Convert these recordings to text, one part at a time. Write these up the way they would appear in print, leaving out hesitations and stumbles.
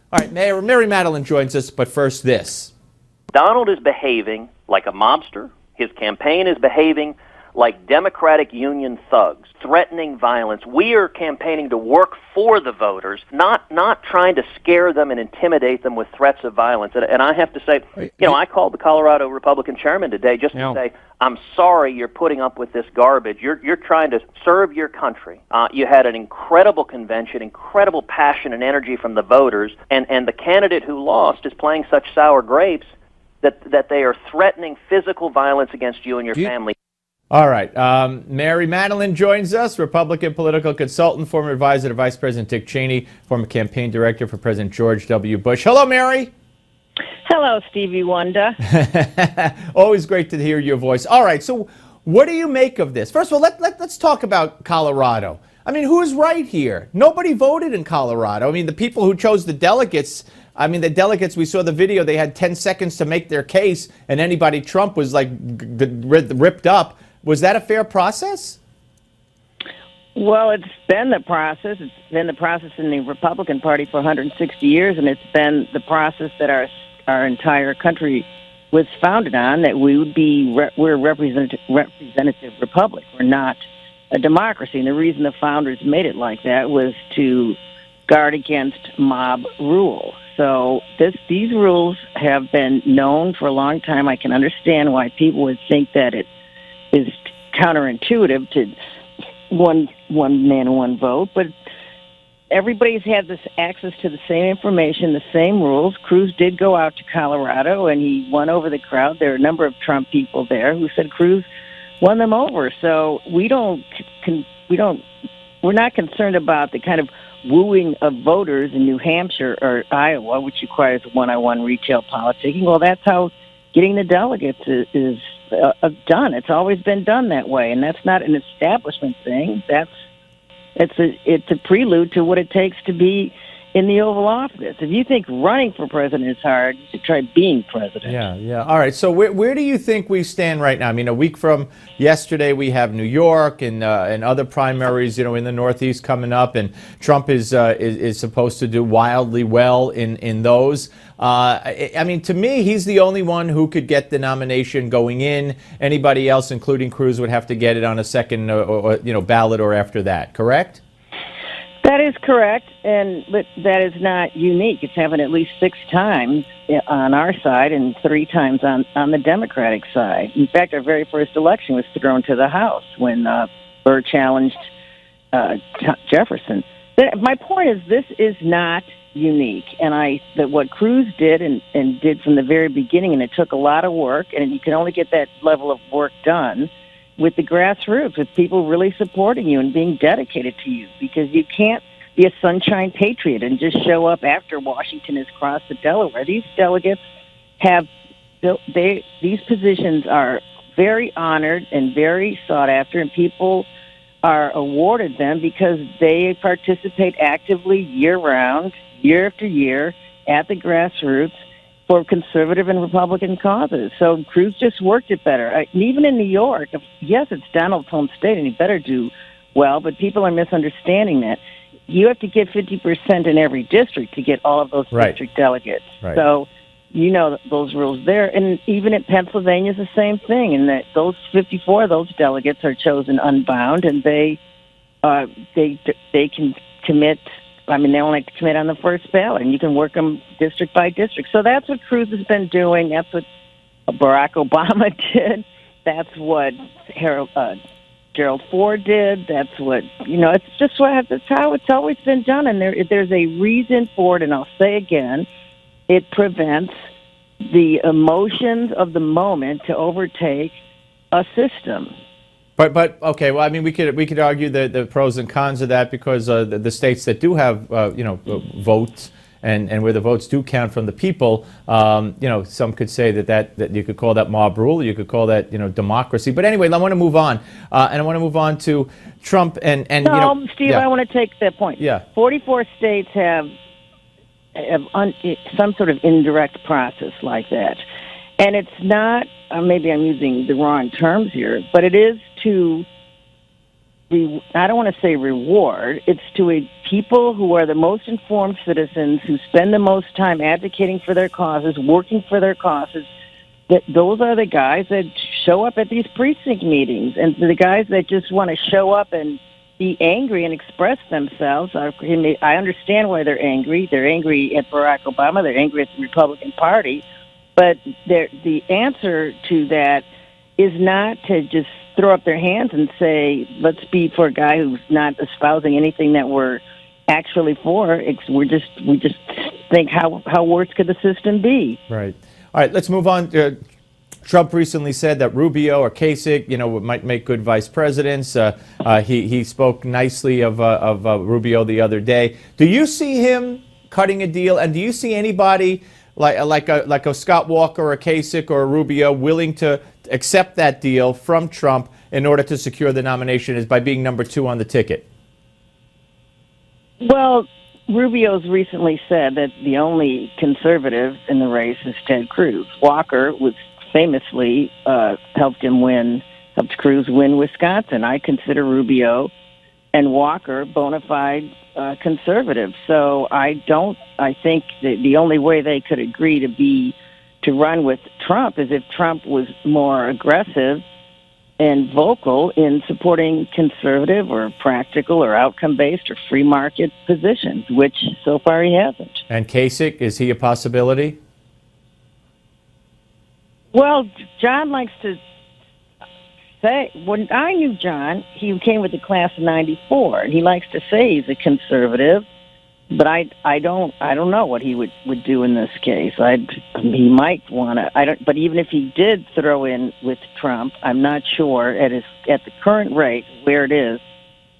All right, Mayor Mary Matalin joins us, but first this. Donald is behaving like a mobster. His campaign is behaving like Democratic Union thugs, threatening violence. We are campaigning to work for the voters, not trying to scare them and intimidate them with threats of violence. And I have to say, I called the Colorado Republican chairman today just to say, I'm sorry you're putting up with this garbage. You're trying to serve your country. You had an incredible convention, incredible passion and energy from the voters, and the candidate who lost is playing such sour grapes that they are threatening physical violence against you and your family. All right. Mary Matalin joins us, Republican political consultant, former advisor to Vice President Dick Cheney, former campaign director for President George W. Bush. Hello, Mary. Hello, Stevie Wonder. Always great to hear your voice. All right. So what do you make of this? First of all, let's talk about Colorado. I mean, who's right here? Nobody voted in Colorado. I mean, the people who chose the delegates, we saw the video, they had 10 seconds to make their case, and anybody Trump was like ripped up. Was that a fair process? Well, it's been the process. It's been the process in the Republican Party for 160 years, and it's been the process that our entire country was founded on, that we would be, we're a representative republic. We're not a democracy. And the reason the founders made it like that was to guard against mob rule. So these rules have been known for a long time. I can understand why people would think that it is counterintuitive to one man, one vote, but everybody's had this access to the same information, the same rules. Cruz did go out to Colorado, and he won over the crowd. There are a number of Trump people there who said Cruz won them over. So we're not concerned about the kind of wooing of voters in New Hampshire or Iowa, which requires one-on-one retail politicking. Well, that's how getting the delegates is done. It's always been done that way, and that's not an establishment thing. It's a prelude to what it takes to be in the Oval Office. If you think running for president is hard, you should try being president. Yeah. All right. So where do you think we stand right now? I mean, a week from yesterday, we have New York and other primaries, in the Northeast coming up, and Trump is supposed to do wildly well in those. I mean, to me, he's the only one who could get the nomination going in. Anybody else, including Cruz, would have to get it on a second ballot or after that. Correct? That is correct, but that is not unique. It's happened at least 6 times on our side and 3 times on the Democratic side. In fact, our very first election was thrown to the House when Burr challenged Jefferson. My point is, this is not unique, and that what Cruz did and did from the very beginning, and it took a lot of work, and you can only get that level of work done with the grassroots, with people really supporting you and being dedicated to you, because you can't be a sunshine patriot and just show up after Washington has crossed the Delaware. These delegates these positions are very honored and very sought after, and people are awarded them because they participate actively year-round, year after year, at the grassroots for conservative and Republican causes. So Cruz just worked it better. And even in New York, yes, it's Donald's home state, and he better do well, but people are misunderstanding that. You have to get 50% in every district to get all of those district delegates. Right. So those rules there. And even in Pennsylvania is the same thing, in that those 54 of those delegates are chosen unbound, and they can commit. I mean, they only have to commit on the first ballot, and you can work them district by district. So that's what Cruz has been doing. That's what Barack Obama did. That's what Gerald Ford did. That's what, that's how it's always been done. And there's a reason for it, and I'll say again, it prevents the emotions of the moment to overtake a system. But okay, well, I mean, we could argue the pros and cons of that, because the states that do have votes and where the votes do count from the people, some could say that you could call that mob rule, you could call that democracy. But anyway, I want to move on, and I want to move on to Trump and Steve, I want to take that point. Yeah, 44 states have some sort of indirect process like that. And it's not, maybe I'm using the wrong terms here, but it is to, I don't want to say reward, it's to people who are the most informed citizens, who spend the most time advocating for their causes, working for their causes, that those are the guys that show up at these precinct meetings. And the guys that just want to show up and be angry and express themselves, I understand why they're angry. They're angry at Barack Obama. They're angry at the Republican Party. But the answer to that is not to just throw up their hands and say, let's be for a guy who's not espousing anything that we're actually for. We just think, how worse could the system be? Right. All right, let's move on. Trump recently said that Rubio or Kasich, might make good vice presidents. He spoke nicely of Rubio the other day. Do you see him cutting a deal? And do you see anybody like a Scott Walker or a Kasich or a Rubio willing to accept that deal from Trump in order to secure the nomination is by being number 2 on the ticket? Well, Rubio's recently said that the only conservative in the race is Ted Cruz. Walker was famously helped Cruz win Wisconsin. I consider Rubio and Walker bona fide conservative. So I think that the only way they could agree to run with Trump is if Trump was more aggressive and vocal in supporting conservative or practical or outcome-based or free market positions, which so far he hasn't. And Kasich, is he a possibility? Well, John likes to say, when I knew John, he came with the class of '94, and he likes to say he's a conservative, but I don't know what he would do in this case. He might want to. But even if he did throw in with Trump, I'm not sure at the current rate where it is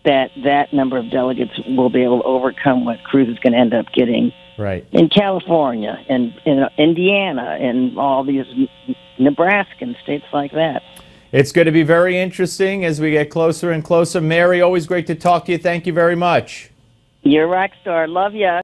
that number of delegates will be able to overcome what Cruz is going to end up getting. Right. In California and in Indiana and all these Nebraska and states like that. It's going to be very interesting as we get closer and closer. Mary, always great to talk to you. Thank you very much. You're a rock star. Love ya.